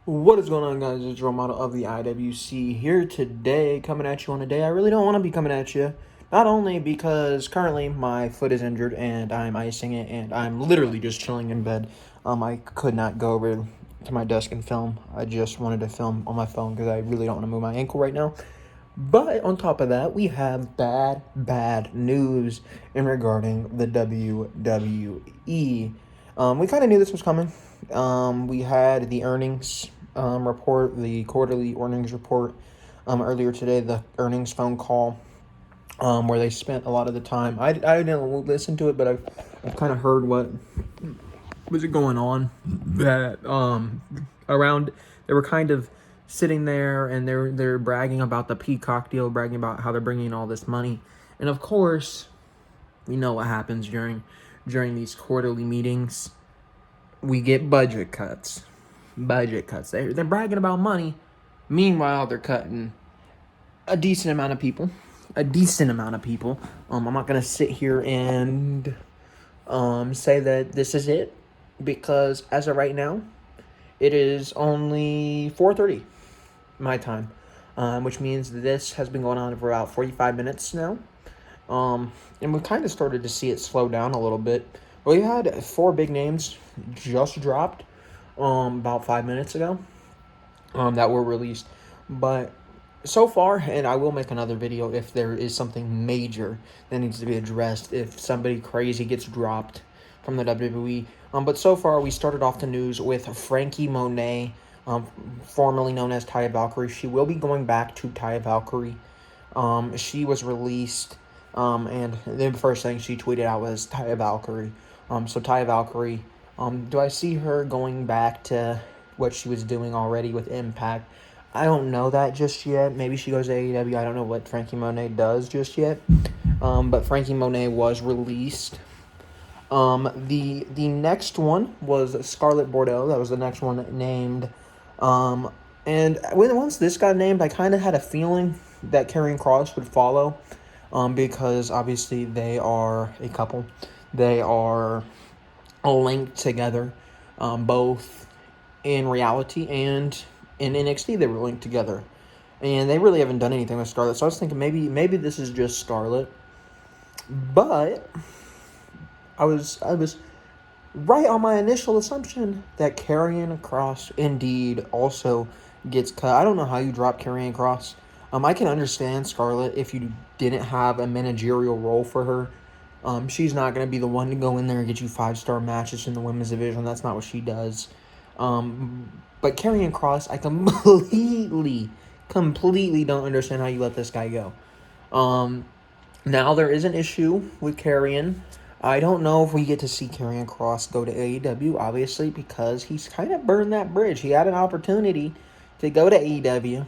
What is going on, guys? It's role model of the IWC here today, coming at you on a day I really don't want to be coming at you. Not only because currently my foot is injured and I'm icing it and I'm literally just chilling in bed. I could not go over to my desk and film. I just wanted to film on my phone because I really don't want to move my ankle right now. But on top of that, we have bad news in regarding the WWE. We kind of knew this was coming. We had the earnings report, the quarterly earnings report earlier today, the earnings phone call where they spent a lot of the time. I didn't listen to it, but I've kind of heard what was going on that around. They were kind of sitting there and they're bragging about the Peacock deal, bragging about how they're bringing all this money, and of course, we know what happens during these quarterly meetings. We get budget cuts. They're bragging about money. Meanwhile, they're cutting a decent amount of people. I'm not gonna sit here and say that this is it, because as of right now, it is only 4:30 my time, which means this has been going on for about 45 minutes now. And we kind of started to see it slow down a little bit. We had 4 big names just dropped about 5 minutes ago that were released. But so far, and I will make another video if there is something major that needs to be addressed, if somebody crazy gets dropped from the WWE. But so far, we started off the news with Frankie Monet, formerly known as Taya Valkyrie. She will be going back to Taya Valkyrie. She was released, and the first thing she tweeted out was Taya Valkyrie. So Taya Valkyrie, do I see her going back to what she was doing already with Impact? I don't know that just yet. Maybe she goes to AEW. I don't know what Frankie Monet does just yet. But Frankie Monet was released. The next one was Scarlet Bordeaux. That was the next one named. And once this got named, I kind of had a feeling that Carrion Cross would follow, because obviously they are a couple. They are linked together, both in reality and in NXT. They were linked together, and they really haven't done anything with Scarlet. So I was thinking maybe this is just Scarlet, but I was right on my initial assumption that Karrion Kross indeed also gets cut. I don't know how you drop Karrion Kross. I can understand Scarlet if you didn't have a managerial role for her. She's not going to be the one to go in there and get you 5-star matches in the women's division. That's not what she does. But Karrion Kross, I completely don't understand how you let this guy go. Now there is an issue with Karrion. I don't know if we get to see Karrion Kross go to AEW, obviously, because he's kind of burned that bridge. He had an opportunity to go to AEW,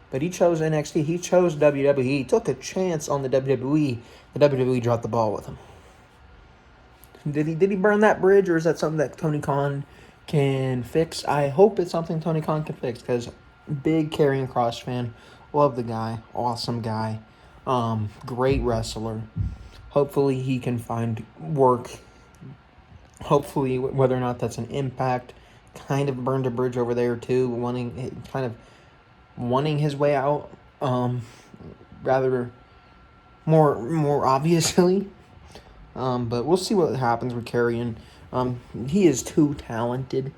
but he chose NXT. He chose WWE. He took a chance on the WWE. The WWE dropped the ball with him. Did he burn that bridge, or is that something that Tony Khan can fix? I hope it's something Tony Khan can fix, because big Karrion Kross fan. Love the guy. Awesome guy. Great wrestler. Hopefully he can find work. Hopefully, whether or not that's an Impact, kind of burned a bridge over there too, wanting his way out, rather more obviously. But we'll see what happens with Karrion. He is too talented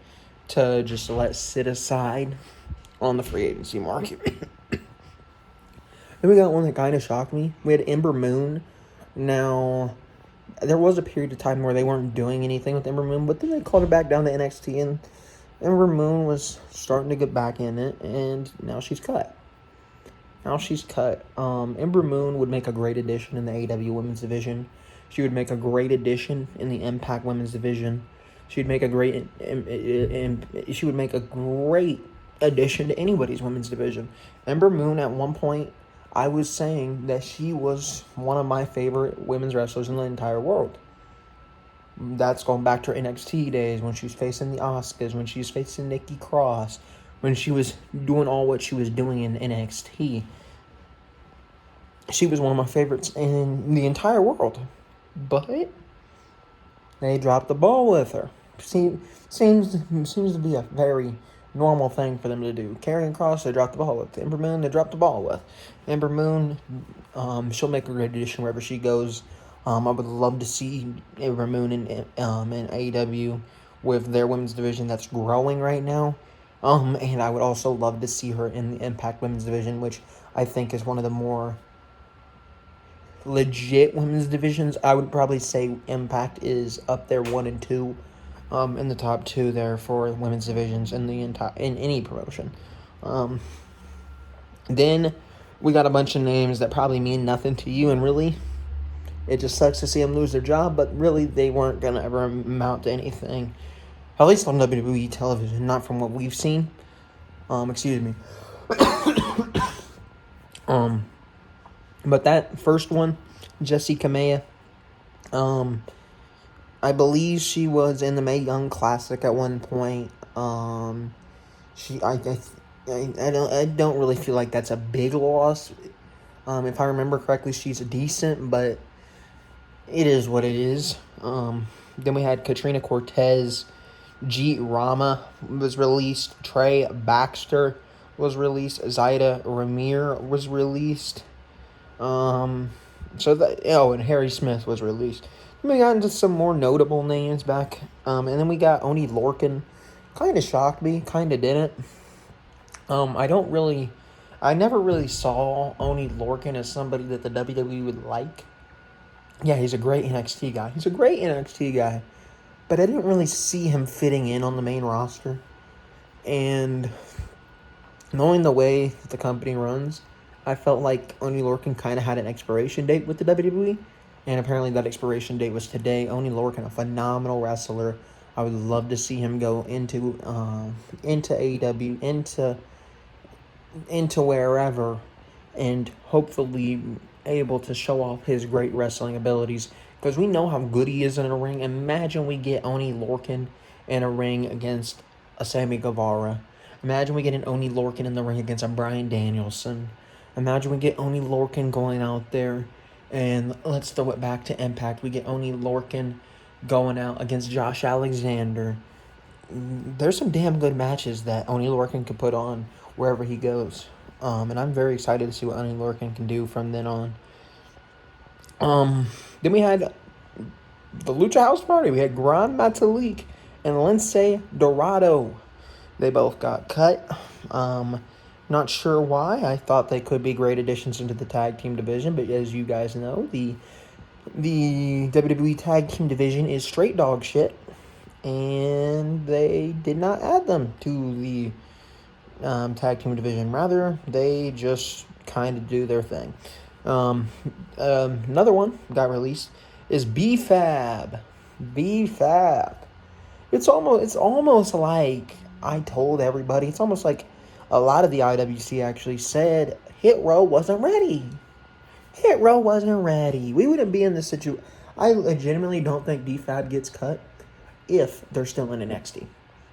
to just let sit aside on the free agency market. Then we got one that kind of shocked me. We had Ember Moon. Now, there was a period of time where they weren't doing anything with Ember Moon, but then they called her back down to NXT, and Ember Moon was starting to get back in it, and now she's cut. Ember Moon would make a great addition in the AEW Women's Division. She would make a great addition in the Impact Women's Division. She would make a great addition to anybody's women's division. Ember Moon, at one point, I was saying that she was one of my favorite women's wrestlers in the entire world. That's going back to her NXT days, when she was facing the Asukas, when she was facing Nikki Cross, when she was doing all what she was doing in NXT. She was one of my favorites in the entire world. But they dropped the ball with her. Seems to be a very normal thing for them to do. Carrion Cross, they dropped the ball with. Ember Moon, they dropped the ball with. Ember Moon, she'll make a great addition wherever she goes. I would love to see Ember Moon in AEW with their women's division that's growing right now. And I would also love to see her in the Impact women's division, which I think is one of the more legit women's divisions. I would probably say Impact is up there 1 and 2, in the top 2 there for women's divisions in any promotion. Then we got a bunch of names that probably mean nothing to you, and really, it just sucks to see them lose their job. But really, they weren't gonna ever amount to anything, at least on WWE television, not from what we've seen. Excuse me. But that first one, Jessie Kamea, I believe she was in the Mae Young Classic at one point. I don't really feel like that's a big loss. If I remember correctly, she's decent, but it is what it is. Then we had Katrina Cortez, Jeet Rama was released, Trey Baxter was released, Zaida Ramir was released. And Harry Smith was released. Then we got into some more notable names back. And then we got Oni Lorcan. Kind of shocked me, kind of didn't. I never really saw Oni Lorcan as somebody that the WWE would like. Yeah, he's a great NXT guy. But I didn't really see him fitting in on the main roster. And knowing the way that the company runs, I felt like Oni Lorcan kind of had an expiration date with the WWE. And apparently that expiration date was today. Oni Lorcan, a phenomenal wrestler. I would love to see him go into AEW, into wherever, and hopefully able to show off his great wrestling abilities, because we know how good he is in a ring. Imagine we get Oni Lorcan in a ring against a Sammy Guevara. Imagine we get an Oni Lorcan in the ring against a Bryan Danielson. Imagine we get Oni Lorcan going out there, and let's throw it back to Impact. We get Oni Lorcan going out against Josh Alexander. There's some damn good matches that Oni Lorcan could put on wherever he goes. And I'm very excited to see what Oni Lorcan can do from then on. Then we had the Lucha House Party. We had Gran Metalik and Lince Dorado. They both got cut. Not sure why. I thought they could be great additions into the tag team division, but as you guys know, the WWE tag team division is straight dog shit, and they did not add them to the tag team division. Rather, they just kind of do their thing. Another one got released is B-Fab. B-Fab. It's almost like I told everybody. It's almost like a lot of the IWC actually said Hit Row wasn't ready. Hit Row wasn't ready. We wouldn't be in this situation. I legitimately don't think B-Fab gets cut if they're still in NXT.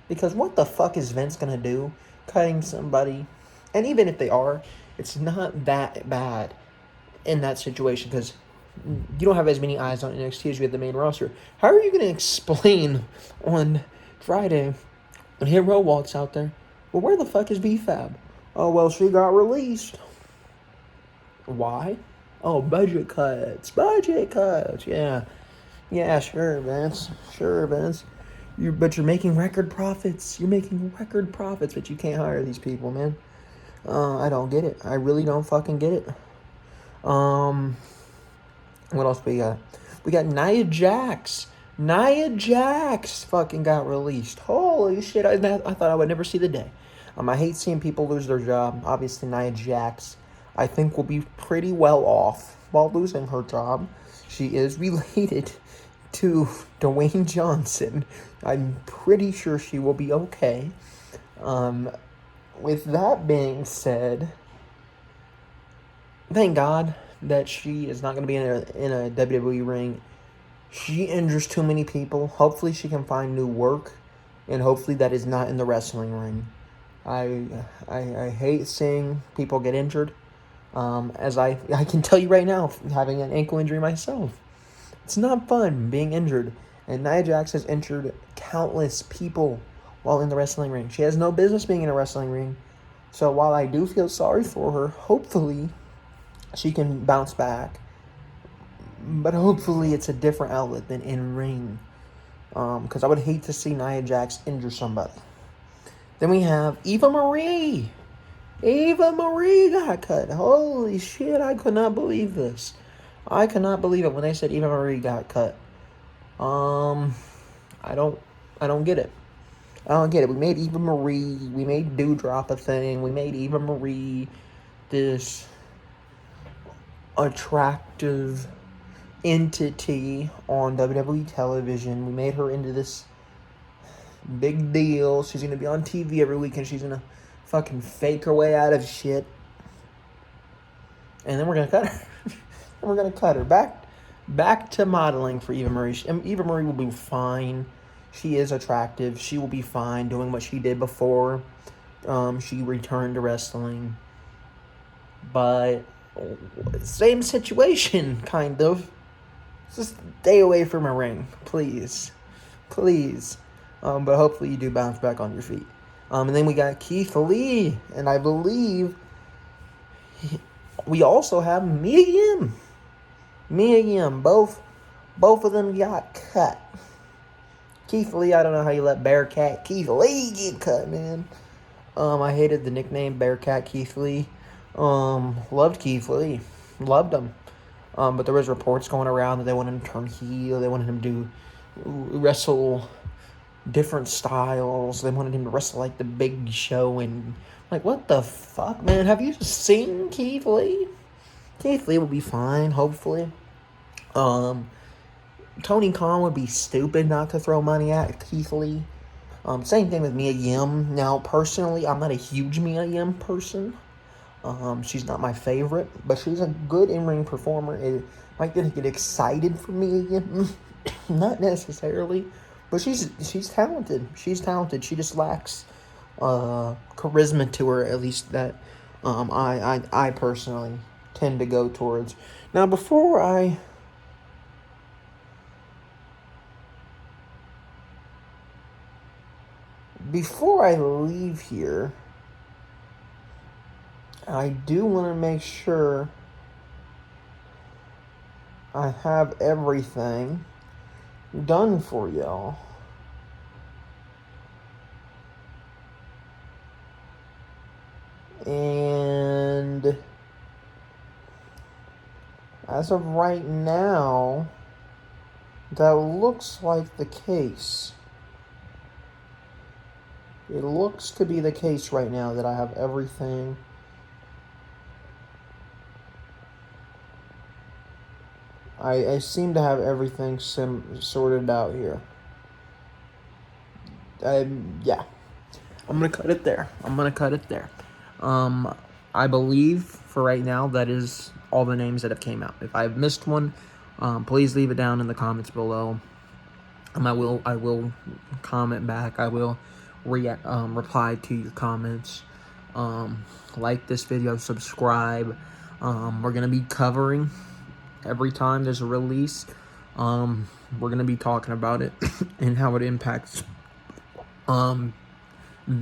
Because what the fuck is Vince going to do cutting somebody? And even if they are, it's not that bad in that situation, because you don't have as many eyes on NXT as you have the main roster. How are you going to explain on Friday when Hit Row walks out there, well, where the fuck is B-Fab? Oh, well, she got released. Why? Oh, budget cuts. Yeah. Yeah, sure, Vince. But you're making record profits. But you can't hire these people, man. I don't get it. I really don't fucking get it. What else we got? We got Nia Jax. Nia Jax fucking got released. Holy shit, I thought I would never see the day. I hate seeing people lose their job. Obviously, Nia Jax, I think, will be pretty well off while losing her job. She is related to Dwayne Johnson. I'm pretty sure she will be okay. With that being said, thank God that she is not going to be in a WWE ring. She injures too many people. Hopefully she can find new work, and hopefully that is not in the wrestling ring. I hate seeing people get injured. As I can tell you right now, having an ankle injury myself, it's not fun being injured. And Nia Jax has injured countless people while in the wrestling ring. She has no business being in a wrestling ring. So while I do feel sorry for her, hopefully she can bounce back. But hopefully it's a different outlet than in ring. Because I would hate to see Nia Jax injure somebody. Then we have Eva Marie. Eva Marie got cut. Holy shit, I could not believe this. I could not believe it when they said Eva Marie got cut. I don't get it. I don't get it. We made Eva Marie. We made Dewdrop a thing. We made Eva Marie this attractive entity on WWE television. We made her into this big deal. She's going to be on TV every week and she's going to fucking fake her way out of shit. And then we're going to cut her. And we're going to cut her. Back to modeling for Eva Marie. Eva Marie will be fine. She is attractive. She will be fine doing what she did before she returned to wrestling. But same situation, kind of. Just stay away from a ring, please. Please. But hopefully you do bounce back on your feet. And then we got Keith Lee. And I believe we also have Mia Yim. Mia Yim. Both of them got cut. Keith Lee, I don't know how you let Bearcat Keith Lee get cut, man. I hated the nickname Bearcat Keith Lee. Loved Keith Lee. Loved him. But there was reports going around that they wanted him to turn heel. They wanted him to wrestle different styles. They wanted him to wrestle like the Big Show. And, like, what the fuck, man? Have you seen Keith Lee? Keith Lee will be fine, hopefully. Tony Khan would be stupid not to throw money at Keith Lee. Same thing with Mia Yim. Now, personally, I'm not a huge Mia Yim person. She's not my favorite, but she's a good in-ring performer. Am I gonna get excited for Mia Yim? Not necessarily, but she's talented. She's talented. She just lacks charisma to her, at least that I personally tend to go towards. Now, before I leave here, I do want to make sure I have everything done for y'all. And as of right now, that looks like the case. It looks to be the case right now that I have everything I seem to have everything sorted out here. Yeah. I'm going to cut it there. I believe for right now that is all the names that have came out. If I've missed one, please leave it down in the comments below. I will comment back. I will reply to your comments. Like this video, subscribe. We're going to be covering every time there's a release. We're going to be talking about it and how it impacts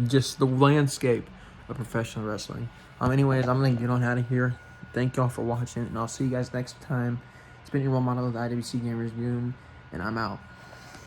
just the landscape of professional wrestling. Anyways, I'm going to get on out of here. Thank y'all for watching, and I'll see you guys next time. It's been your role model of the IWC Gamers Goon, and I'm out.